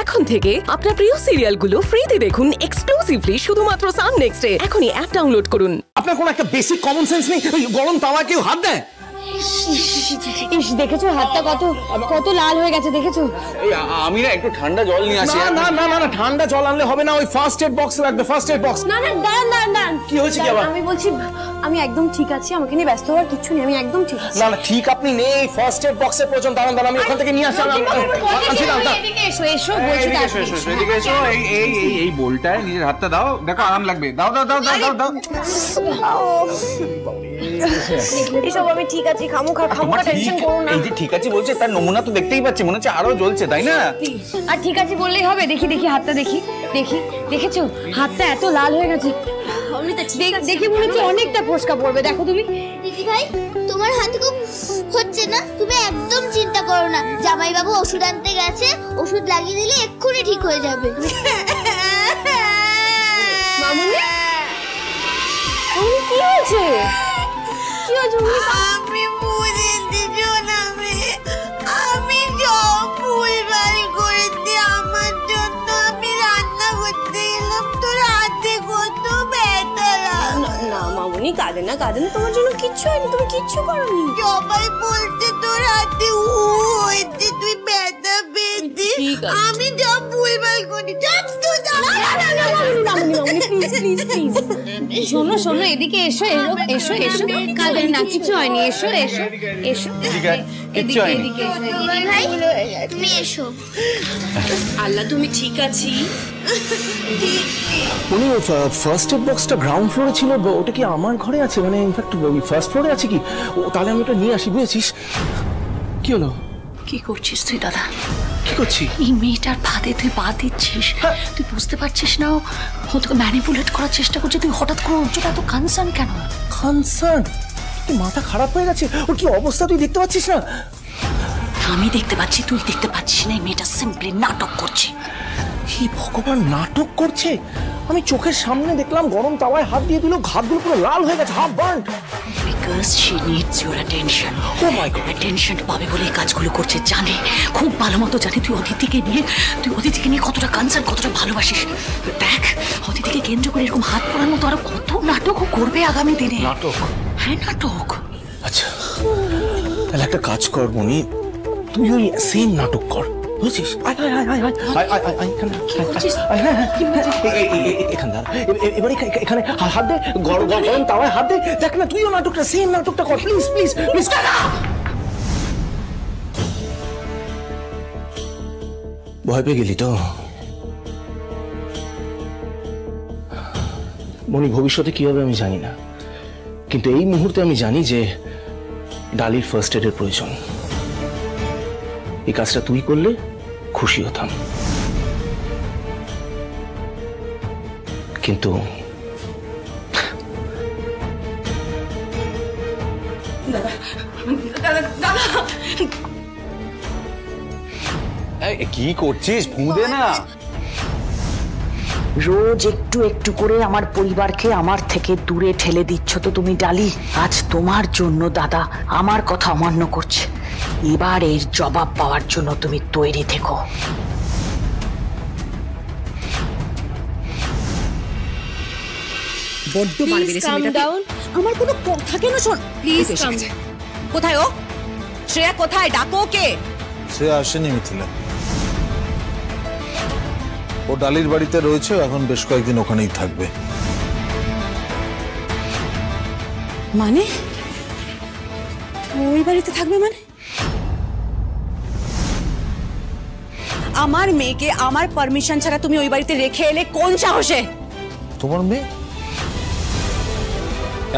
এখন থেকে আপনার প্রিয় সিরিয়ালগুলো ফ্রিতে দেখুন এক্সক্লুসিভলি শুধুমাত্র সান নেক্সটে। এখনই অ্যাপ ডাউনলোড করুন। আপনার কোনো একটা বেসিক কমন সেন্স নেই? গরম তাওয়া কেউ হাত দেয়? দেখেছো হাতটা কত লাল হয়ে গেছে, দেখেছো? আমি না একটু ঠান্ডা জল নিয়ে আসি। না না না না, ঠান্ডা জল আনলে হবে না, ওই ফার্স্ট এড বক্স লাগবে, ফার্স্ট এড বক্স। না না, দাঁড়ান। কি হয়েছে কি আবার? আমি বলছি আমি একদম ঠিক আছি, আমাকে নিয়ে ব্যস্ত হওয়ার কিছু নেই, আমি একদম ঠিক আছি। না না, ঠিক আপনি নেই, ফার্স্ট এড বক্সের প্রয়োজন। দাঁড়ান, আমি ওখান থেকে নিয়ে আসি। এদিকে এসো বলছি। এদিকে এসো, এই বোলটায় নিজের হাতটা দাও, দেখো আরাম লাগবে। দাও। এসব আমি ঠিক আছি, খামোখা টেনশন করো না। এই যে ঠিক আছে বলছে, তার নমুনা তো দেখতেই পাচ্ছি, মনে হচ্ছে আরো জ্বলছে, তাই না? আর ঠিক আছে বললেই হবে? দেখি হাতটা দেখি। দেখেছো হাতটা এত লাল হয়ে গেছে? দেখে মনে হচ্ছে অনেকটা ফোসকা পড়বে। দেখো তুমি। দিদি ভাই, তোমার হাতে খুব হচ্ছে না? তুমি একদম চিন্তা করো না, জামাইবাবু ওষুধ আনতে গেছে, ওষুধ লাগিয়ে দিলে এক্ষুনি ঠিক হয়ে যাবে। মামুনি, কি হয়েছে? আমি বুঝে দিছো না, আমি সব ভুলভাল করেছি। আমার জন্য আমি রান্না করতে গেলাম, তোর হাতে কত ব্যথা লাগলো। না মামুনি, কাঁদে না, তোমার জন্য কিচ্ছু হয়নি, তুমি কিচ্ছু করোনি। সবাই বলছে তোর হাতে হয়েছে, তুই ব্যথা পেয়েছিস। আমি সব ভুলভাল করি। শোনো, এদিকে এসো। কাঁদে না, কিছু হয়নি। এসো। এদিকে ভাই, তুমি এসো। আল্লাহ, তুমি ঠিক আছি? উনি ফার্স্ট এড বক্সটা গ্রাউন্ড ফ্লোরে ছিল, ওটা কি আমার ঘরে আছে? মানে ইনফ্যাক্ট ফার্স্ট ফ্লোরে আছে কি? তাহলে আমি ওটা নিয়ে আসি, বুঝেছিস? কি হলো? কি করছিস তুই দাদা? কি করছি? এই মেয়েটার ফাঁদে তুই পা দিচ্ছিস। তুই বুঝতে পারছিস না ও তোকে ম্যানিপুলেট করার চেষ্টা করছে? তুই হঠাৎ করে ওর জন্য এত কনসার্ন কেন? কনসার্ন? কি মাথা খারাপ হয়ে গেছে? ওর কি অবস্থা তুই দেখতে পাচ্ছিস না? আমি দেখতে পাচ্ছি, তুই দেখতে পাচ্ছিস না? এই মেয়েটা সিম্পলি নাটক করছে। কি ভগবান, নাটক করছে? আমি চোখের সামনে দেখলাম গরম তাওয়ায় হাত দিয়ে দিল, হাতগুলো পুরো লাল হয়ে গেছে, half burned. Because she needs your attention. Oh my god, attention পাবে বলে এই কাজগুলো করছে। জানে, খুব ভালো মতো জানে তুই অদিতিকে নিয়ে কতটা কনসার্ন, কতটা ভালোবাসিস। দেখ, অদিতিকে কেন্দ্র করে এরকম হাত পড়ার মতো আরো কত নাটকও করবে আগামী দিনে। নাটক? হ্যাঁ, নাটক। আচ্ছা, তাহলে একটা কাজ কর মনি, তুই ওই সেম নাটক কর, বুঝছিস? এবারে এখানে হাত দে, গরম তাওয়ায় হাত দে। দেখ না, তুইও নাটকটা, সেম নাটকটা কর, প্লিজ। ভয় পেয়ে গেলি তো মনি? ভবিষ্যতে কি হবে আমি জানি না, কিন্তু এই মুহূর্তে আমি জানি যে ডালির ফার্স্ট এডের প্রয়োজন। এই কাজটা তুই করলে খুশি হতাম, কিন্তু কি করছিস? ফুঁদে না। রোজ একটু একটু করে আমার পরিবারকে আমার থেকে দূরে ঠেলে দিচ্ছ তো তুমি ডালি। আজ তোমার জন্য দাদা আমার কথা অমান্য করছে। এবার এর জবাব পাওয়ার জন্য তুমি তৈরি থেকো। বড্ড মার মেরেছে মেয়েটাকে। আমার কোনো কথা কেন শোন, প্লিজ কাম। কোথায় ও? শ্রেয়া কোথায়? ডাকো ওকে। শ্রেয়া আসেনি মিথিলা, ও ডালির বাড়িতে রয়েছে, এখন বেশ কয়েকদিন ওখানেই থাকবে। মানে ওই বাড়িতে থাকবে? মানে আমার মেয়েকে আমার পারমিশন ছাড়া তুমি ওই বাড়িতে রেখে এলে কোন সাহসে? তোমার মেয়ে?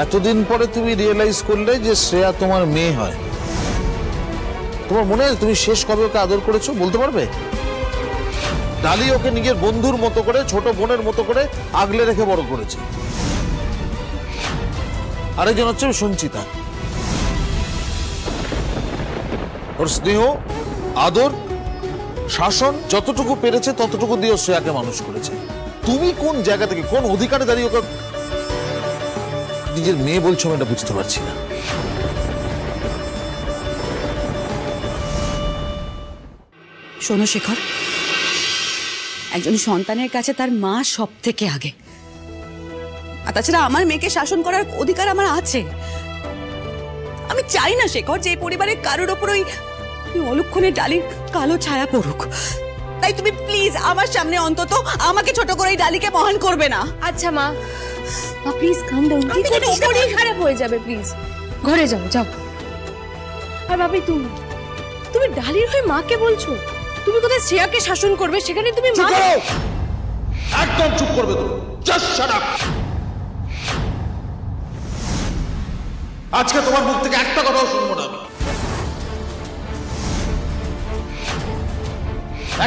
এতদিন পরে তুমি রিয়েলাইজ করলে যে শ্রেয়া তোমার মেয়ে হয়। তোমার মনে হয় তুমি শেষ কবে ওকে আদর করেছো বলতে পারবে? ডালি ওকে নিজের বন্ধুর মতো করে, ছোট বোনের মতো করে আগলে রেখে বড় করেছে। আরেকজন হচ্ছে সঞ্চিতা, ওর স্নেহ, আদর, শাসন যতটুকু পেরেছে ততটুকু দিয়ে শ্রেয়াকে মানুষ করেছে। তুমি কোন জায়গা থেকে, কোন অধিকারে দাঁড়িয়ে ওকে নিজের মেয়ে বলছো আমি এটা বুঝতে পারছি না। শোনো শেখর, একজন সন্তানের কাছে তার মা সব থেকে আগে। আর তাছাড়া আমার মেয়েকে শাসন করার অধিকার আমার আছে। আমি চাই না শেখর যে পরিবারের কারোর ওপর ওই অলক্ষণে ডালির কালো ছায়া পড়ুক। তাই তুমি প্লিজ আমার সামনে অন্তত আমাকে ছোট করে ডালিকে মহান করবে না। আচ্ছা মা, প্লিজ কাম ডাউন, শরীর খারাপ হয়ে যাবে, প্লিজ ঘরে যাও যাও। আর ভাবি তুমি ডালির হয়ে মাকে বলছো? তুমি কোথায় শ্রেয়াকে শাসন করবে, সেখানে তুমি মা। একদম চুপ করবে তুমি, জাস্ট শাট আপ। আজকে তোমার মুখ থেকে একটা কথাও শুনবো না আমি।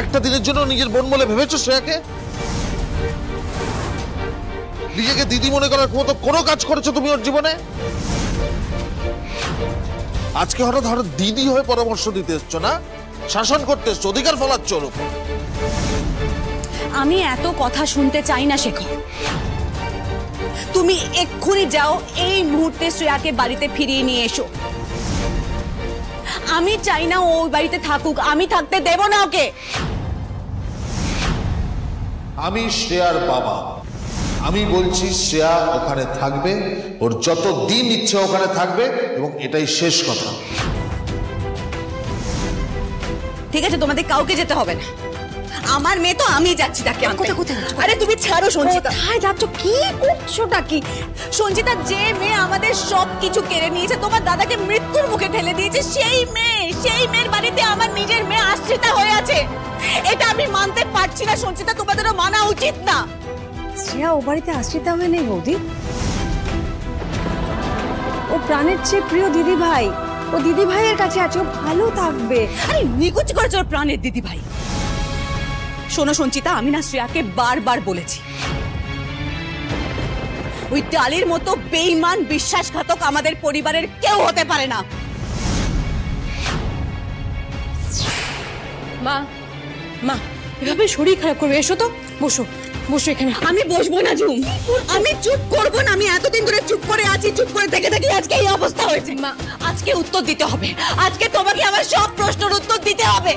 একটা দিনের জন্য নিজের বোন বলে ভেবেছো শ্রেয়াকে? নিজেকে দিদি মনে করার মতো কোনো কাজ করেছো তুমি ওর জীবনে? আজকে হঠাৎ দিদি হয়ে পরামর্শ দিতে এসছো না, শাসন করতে এসছো, অধিকার ফলাচ্ছ ওর উপর। আমি এত কথা শুনতে চাই না শেখর। তুমি এক্ষুনি যাও, এই মুহূর্তে শ্রেয়াকে বাড়িতে ফিরিয়ে নিয়ে এসো। আমি চাই না ও বাড়িতে থাকুক, আমি থাকতে দেব না ওকে। আমি শ্রেয়ার বাবা, আমি বলছি শ্রেয়া ওখানে থাকবে, ওর যত দিন ইচ্ছে ওখানে থাকবে, এবং এটাই শেষ কথা। ঠিক আছে, তোমাদের কাউকে যেতে হবে না। আমার মেয়ে তো আমি যাচ্ছি তাকে আনতে। আরে তুমি ছাড়ো সঞ্চিতা। কোথায় যাচ্ছ, কি করছোটা কি? সঞ্চিতা, যে মেয়ে আমাদের সবকিছু কেড়ে নিয়েছে, তোমার দাদাকে মৃত্যুর মুখে ঠেলে দিয়েছে, সেই মেয়ের বাড়িতে আমার নিজের মেয়ে আশ্রিতা হয়ে আছে। এটা আমি মানতে পারছি না সঞ্চিতা, তোমাদেরও মানা উচিত না। শ্রেয়া ও বাড়িতে আশ্রিতা হয়ে নেই বৌদি, ও প্রাণের চেয়ে প্রিয় দিদি ভাই, ও দিদি ভাইয়ের কাছে আছে, ও ভালো থাকবে। আরে নিকুচ করেছে ওর প্রাণের দিদি ভাই। শোনো সঞ্চিতা, আমি না শ্রেয়াকে বারবার বলেছি, ওই ডালির মতো বেঈমান বিশ্বাসঘাতক আমাদের পরিবারের কেউ হতে পারে না। মা মা এভাবে শরীর খারাপ করবে, এসো তো, বসো বসো এখানে। আমি বসবো না ঝুম, আমি চুপ করবো না। আমি এতদিন ধরে চুপ করে আছি, চুপ করে থেকে থেকে আজকে এই অবস্থা হয়েছে। মা, আজকে উত্তর দিতে হবে, আজকে তোমাকে আমার সব প্রশ্নের উত্তর দিতে হবে।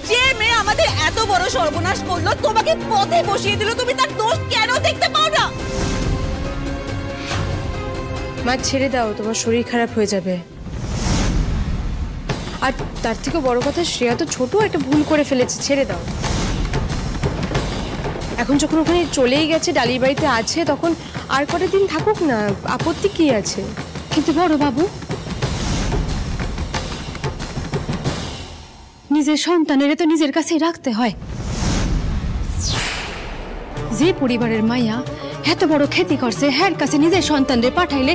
যে মেয়ে আমাদের এত বড় সর্বনাশ করলো, তোমাকে পথে বসিয়ে দিল, তুমি তার দোষ কেন দেখতে পাও না? মা ছেড়ে দাও, তোমার শরীর খারাপ হয়ে যাবে। আর তার থেকে বড় কথা, শ্রেয়া তো ছোট, একটা ভুল করে ফেলেছে, ছেড়ে দাও। এখন যখন ওখানে চলেই গেছে, ডালির বাড়িতে আছে, তখন আর কটা দিন থাকুক না, আপত্তি কি আছে? কিন্তু বড় বাবু, নিজের সন্তানের তো নিজের কাছে রাখতে হয়। যে পরিবারের মাইয়া এত বড় ক্ষতি করছে, হ্যার কাছে নিজের সন্তানদের পাঠাইলে